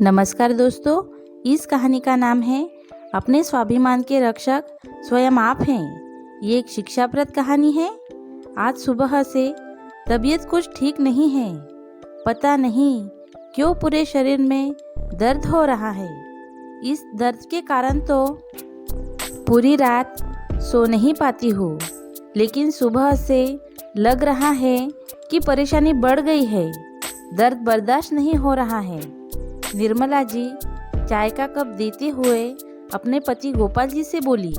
नमस्कार दोस्तों, इस कहानी का नाम है अपने स्वाभिमान के रक्षक स्वयं आप हैं। ये एक शिक्षाप्रद कहानी है। आज सुबह से तबीयत कुछ ठीक नहीं है। पता नहीं क्यों पूरे शरीर में दर्द हो रहा है। इस दर्द के कारण तो पूरी रात सो नहीं पाती हूँ, लेकिन सुबह से लग रहा है कि परेशानी बढ़ गई है। दर्द बर्दाश्त नहीं हो रहा है। निर्मला जी चाय का कप देते हुए अपने पति गोपाल जी से बोली।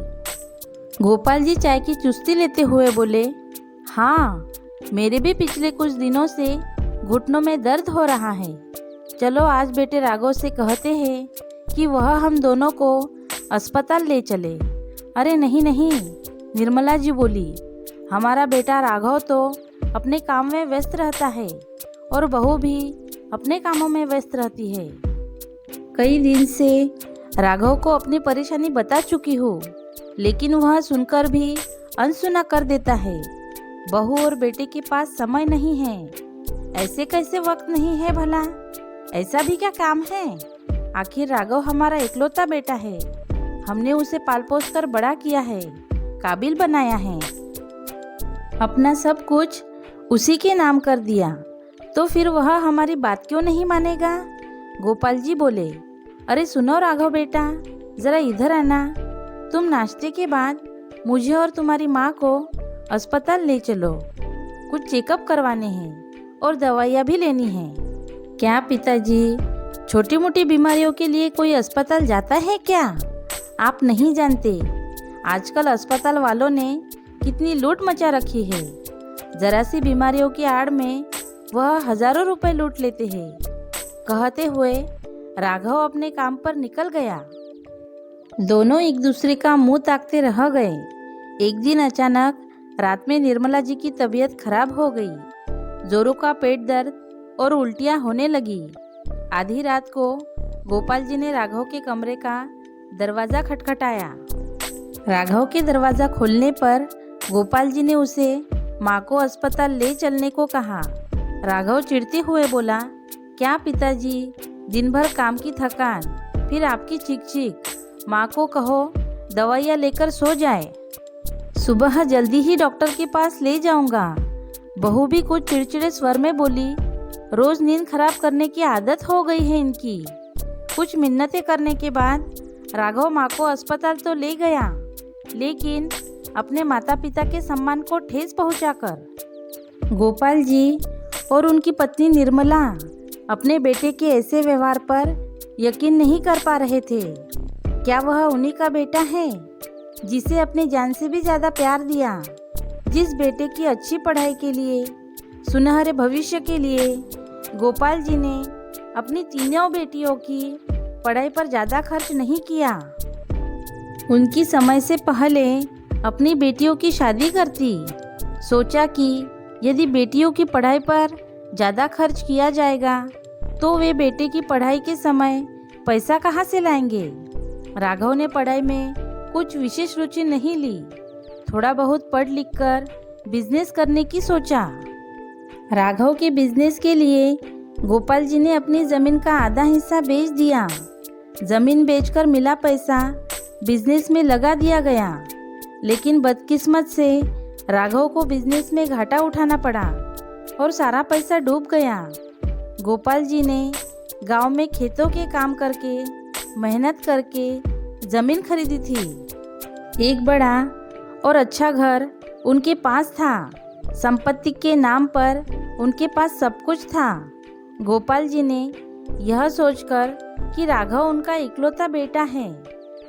गोपाल जी चाय की चुस्की लेते हुए बोले, हाँ, मेरे भी पिछले कुछ दिनों से घुटनों में दर्द हो रहा है। चलो आज बेटे राघव से कहते हैं कि वह हम दोनों को अस्पताल ले चले। अरे नहीं नहीं, निर्मला जी बोली, हमारा बेटा राघव तो अपने काम में व्यस्त रहता है और बहू भी अपने कामों में व्यस्त रहती है। कई दिन से राघव को अपनी परेशानी बता चुकी हूँ, लेकिन वह सुनकर भी अनसुना कर देता है। बहू और बेटे के पास समय नहीं है। ऐसे कैसे वक्त नहीं है भला? ऐसा भी क्या काम है? आखिर राघव हमारा इकलौता बेटा है। हमने उसे पाल पोस कर बड़ा किया है, काबिल बनाया है। अपना सब कुछ उसी के नाम कर दिया, तो फिर वह हमारी बात क्यों नहीं मानेगा? गोपाल जी बोले, अरे सुनो राघव बेटा, जरा इधर आना। तुम नाश्ते के बाद मुझे और तुम्हारी माँ को अस्पताल ले चलो। कुछ चेकअप करवाने हैं और दवाइयाँ भी लेनी हैं। क्या पिताजी, छोटी मोटी बीमारियों के लिए कोई अस्पताल जाता है क्या? आप नहीं जानते, आजकल अस्पताल वालों ने कितनी लूट मचा रखी है। जरा सी बीमारियों की आड़ में वह हजारों रुपए लूट लेते हैं। कहते हुए राघव अपने काम पर निकल गया। दोनों एक दूसरे का मुंह ताकते रह गए। एक दिन अचानक रात में निर्मला जी की तबीयत खराब हो गई। जोरों का पेट दर्द और उल्टियां होने लगी। आधी रात को गोपाल जी ने राघव के कमरे का दरवाज़ा खटखटाया। राघव के दरवाज़ा खोलने पर गोपाल जी ने उसे माँ को अस्पताल ले चलने को कहा। राघव चिढ़ते हुए बोला, क्या पिताजी, दिन भर काम की थकान, फिर आपकी चीख चीख। माँ को कहो दवाइयाँ लेकर सो जाए। सुबह जल्दी ही डॉक्टर के पास ले जाऊंगा। बहू भी कुछ चिड़चिड़े स्वर में बोली, रोज नींद खराब करने की आदत हो गई है इनकी। कुछ मिन्नतें करने के बाद राघव माँ को अस्पताल तो ले गया, लेकिन अपने माता पिता के सम्मान को ठेस पहुंचाकर। गोपाल जी और उनकी पत्नी निर्मला अपने बेटे के ऐसे व्यवहार पर यकीन नहीं कर पा रहे थे। क्या वह उन्हीं का बेटा है जिसे अपनी जान से भी ज़्यादा प्यार दिया? जिस बेटे की अच्छी पढ़ाई के लिए, सुनहरे भविष्य के लिए गोपाल जी ने अपनी तीनों बेटियों की पढ़ाई पर ज़्यादा खर्च नहीं किया। उनकी समय से पहले अपनी बेटियों की शादी करती। सोचा कि यदि बेटियों की पढ़ाई पर ज़्यादा खर्च किया जाएगा तो वे बेटे की पढ़ाई के समय पैसा कहाँ से लाएंगे? राघव ने पढ़ाई में कुछ विशेष रुचि नहीं ली। थोड़ा बहुत पढ़ लिख कर बिजनेस करने की सोचा। राघव के बिजनेस के लिए गोपाल जी ने अपनी ज़मीन का आधा हिस्सा बेच दिया। ज़मीन बेचकर मिला पैसा बिजनेस में लगा दिया गया, लेकिन बदकिस्मत से राघव को बिजनेस में घाटा उठाना पड़ा और सारा पैसा डूब गया। गोपाल जी ने गांव में खेतों के काम करके, मेहनत करके ज़मीन खरीदी थी। एक बड़ा और अच्छा घर उनके पास था। संपत्ति के नाम पर उनके पास सब कुछ था। गोपाल जी ने यह सोचकर कि राघव उनका इकलौता बेटा है,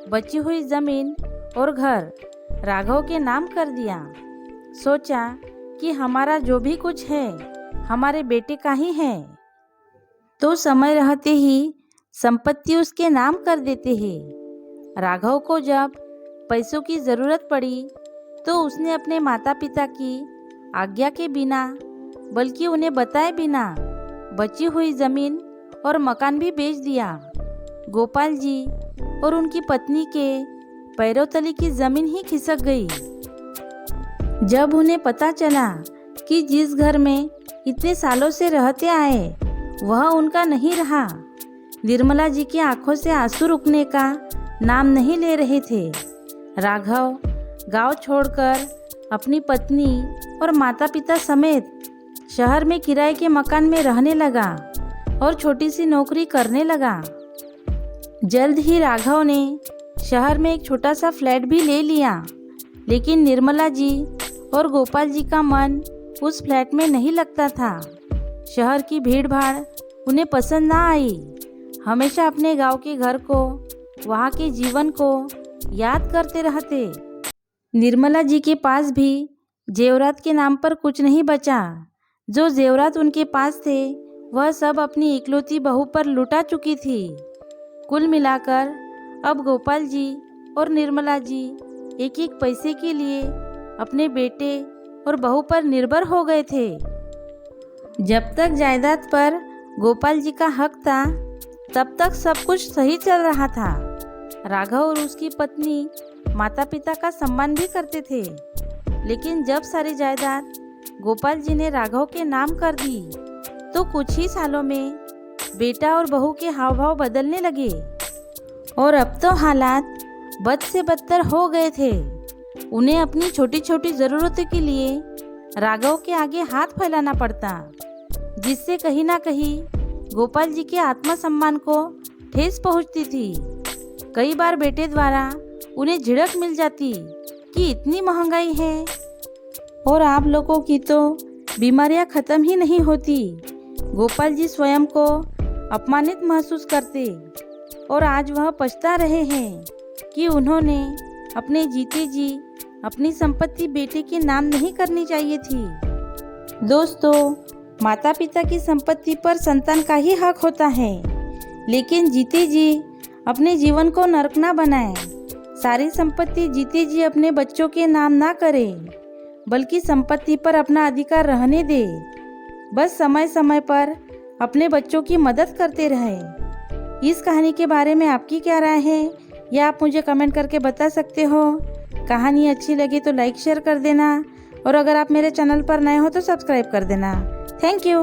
बची हुई ज़मीन और घर राघव के नाम कर दिया। सोचा कि हमारा जो भी कुछ है हमारे बेटे का ही है, तो समय रहते ही संपत्ति उसके नाम कर देते हैं। राघव को जब पैसों की ज़रूरत पड़ी तो उसने अपने माता पिता की आज्ञा के बिना, बल्कि उन्हें बताए बिना, बची हुई ज़मीन और मकान भी बेच दिया। गोपाल जी और उनकी पत्नी के पैरों तले की ज़मीन ही खिसक गई। जब उन्हें पता चला कि जिस घर में इतने सालों से रहते आए वह उनका नहीं रहा, निर्मला जी की आंखों से आंसू रुकने का नाम नहीं ले रहे थे। राघव गांव छोड़कर अपनी पत्नी और माता पिता समेत शहर में किराए के मकान में रहने लगा और छोटी सी नौकरी करने लगा। जल्द ही राघव ने शहर में एक छोटा सा फ्लैट भी ले लिया, लेकिन निर्मला जी और गोपाल जी का मन उस फ्लैट में नहीं लगता था। शहर की भीड़ भाड़ उन्हें पसंद ना आई। हमेशा अपने गांव के घर को, वहाँ के जीवन को याद करते रहते। निर्मला जी के पास भी जेवरात के नाम पर कुछ नहीं बचा। जो जेवरात उनके पास थे वह सब अपनी इकलौती बहू पर लुटा चुकी थी। कुल मिलाकर अब गोपाल जी और निर्मला जी एक एक पैसे के लिए अपने बेटे और बहू पर निर्भर हो गए थे। जब तक जायदाद पर गोपाल जी का हक था तब तक सब कुछ सही चल रहा था। राघव और उसकी पत्नी माता पिता का सम्मान भी करते थे, लेकिन जब सारी जायदाद गोपाल जी ने राघव के नाम कर दी तो कुछ ही सालों में बेटा और बहू के हाव भाव बदलने लगे और अब तो हालात बद से बदतर हो गए थे। उन्हें अपनी छोटी छोटी ज़रूरतों के लिए राघव के आगे हाथ फैलाना पड़ता, जिससे कहीं ना कहीं गोपाल जी के आत्मसम्मान को ठेस पहुंचती थी। कई बार बेटे द्वारा उन्हें झिड़क मिल जाती कि इतनी महंगाई है और आप लोगों की तो बीमारियां ख़त्म ही नहीं होती। गोपाल जी स्वयं को अपमानित महसूस करते और आज वह पछता रहे हैं कि उन्होंने अपने जीते जी अपनी संपत्ति बेटे के नाम नहीं करनी चाहिए थी। दोस्तों, माता पिता की संपत्ति पर संतान का ही हक होता है, लेकिन जीते जी अपने जीवन को नरक ना बनाएं। सारी संपत्ति जीते जी अपने बच्चों के नाम ना करें, बल्कि संपत्ति पर अपना अधिकार रहने दे। बस समय समय पर अपने बच्चों की मदद करते रहें। इस कहानी के बारे में आपकी क्या राय है, यह आप मुझे कमेंट करके बता सकते हो। कहानी अच्छी लगी तो लाइक शेयर कर देना और अगर आप मेरे चैनल पर नए हो तो सब्सक्राइब कर देना। Thank you.